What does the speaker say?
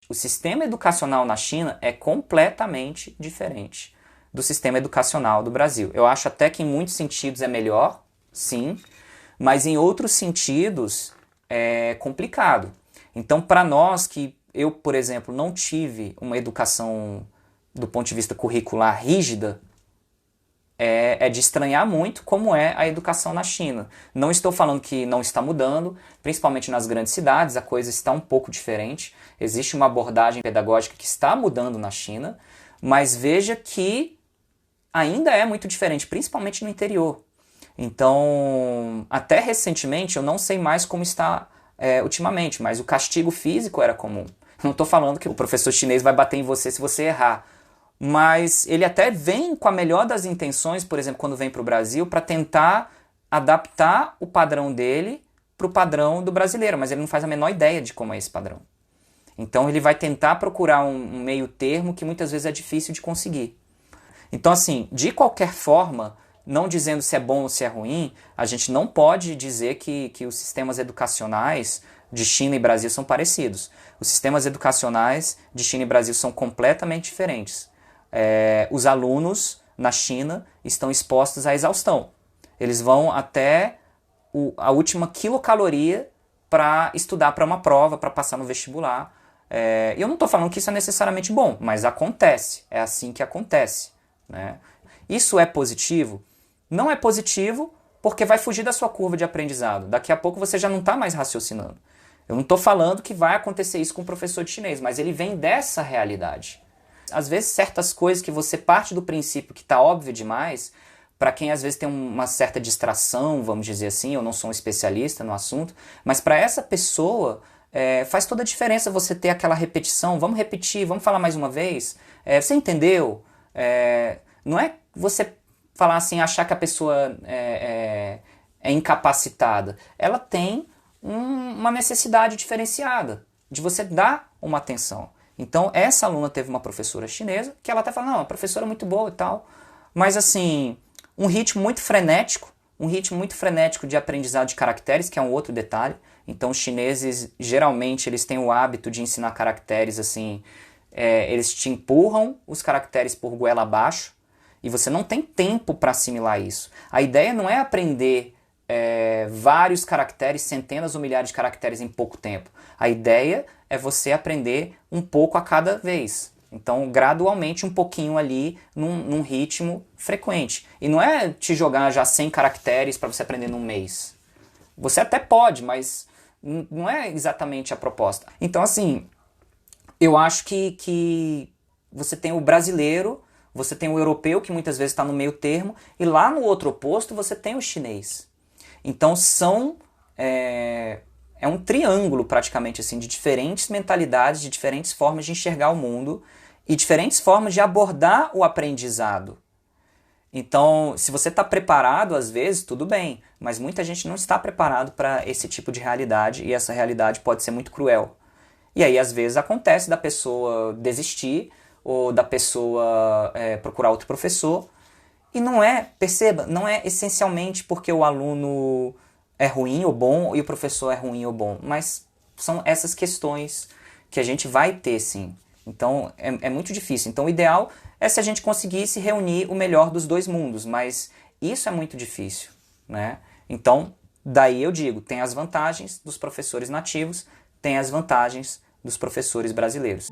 O sistema educacional na China é completamente diferente do sistema educacional do Brasil. Eu acho até que em muitos sentidos é melhor, sim, mas em outros sentidos é complicado. Então, para nós que eu, por exemplo, não tive uma educação do ponto de vista curricular rígida, é de estranhar muito como é a educação na China. Não estou falando que não está mudando, principalmente nas grandes cidades, a coisa está um pouco diferente. Existe uma abordagem pedagógica que está mudando na China, mas veja que ainda é muito diferente, principalmente no interior. Então, até recentemente, eu não sei mais como está ultimamente, mas o castigo físico era comum. Não estou falando que o professor chinês vai bater em você se você errar, mas ele até vem com a melhor das intenções, por exemplo, quando vem para o Brasil, para tentar adaptar o padrão dele para o padrão do brasileiro, mas ele não faz a menor ideia de como é esse padrão. Então ele vai tentar procurar um meio termo que muitas vezes é difícil de conseguir. Então, assim, de qualquer forma, não dizendo se é bom ou se é ruim, a gente não pode dizer que os sistemas educacionais de China e Brasil são parecidos. Os sistemas educacionais de China e Brasil são completamente diferentes. Os alunos na China estão expostos à exaustão. Eles vão até a última quilocaloria para estudar para uma prova, para passar no vestibular. Eu não estou falando que isso é necessariamente bom, mas acontece, é assim que acontece, né? Isso é positivo? Não é positivo porque vai fugir da sua curva de aprendizado. Daqui a pouco você já não está mais raciocinando. Eu não estou falando que vai acontecer isso com o professor de chinês, mas ele vem dessa realidade. Às vezes certas coisas que você parte do princípio que está óbvio demais, para quem às vezes tem uma certa distração, vamos dizer assim, eu não sou um especialista no assunto, mas para essa pessoa faz toda a diferença você ter aquela repetição, vamos repetir, vamos falar mais uma vez, você entendeu? Não é você falar assim, achar que a pessoa é incapacitada, ela tem uma necessidade diferenciada de você dar uma atenção. Então, essa aluna teve uma professora chinesa que ela até fala, não, a professora é muito boa e tal, mas assim, um ritmo muito frenético de aprendizado de caracteres, que é um outro detalhe. Então, os chineses, geralmente, eles têm o hábito de ensinar caracteres assim, eles te empurram os caracteres por goela abaixo e você não tem tempo para assimilar isso. A ideia não é aprender vários caracteres, centenas ou milhares de caracteres em pouco tempo. A ideia é você aprender um pouco a cada vez. Então, gradualmente, um pouquinho ali, num ritmo frequente. E não é te jogar já 100 caracteres para você aprender num mês. Você até pode, mas não é exatamente a proposta. Então, assim, eu acho que você tem o brasileiro, você tem o europeu, que muitas vezes está no meio termo, e lá no outro oposto você tem o chinês. Então, é um triângulo praticamente assim, de diferentes mentalidades, de diferentes formas de enxergar o mundo e diferentes formas de abordar o aprendizado. Então, se você está preparado, às vezes, tudo bem, mas muita gente não está preparado para esse tipo de realidade e essa realidade pode ser muito cruel. E aí, às vezes, acontece da pessoa desistir ou da pessoa procurar outro professor. E perceba, não é essencialmente porque o aluno é ruim ou bom e o professor é ruim ou bom, mas são essas questões que a gente vai ter, sim. Então, é muito difícil. Então, o ideal é se a gente conseguisse reunir o melhor dos dois mundos, mas isso é muito difícil, né? Então, daí eu digo, tem as vantagens dos professores nativos, tem as vantagens dos professores brasileiros.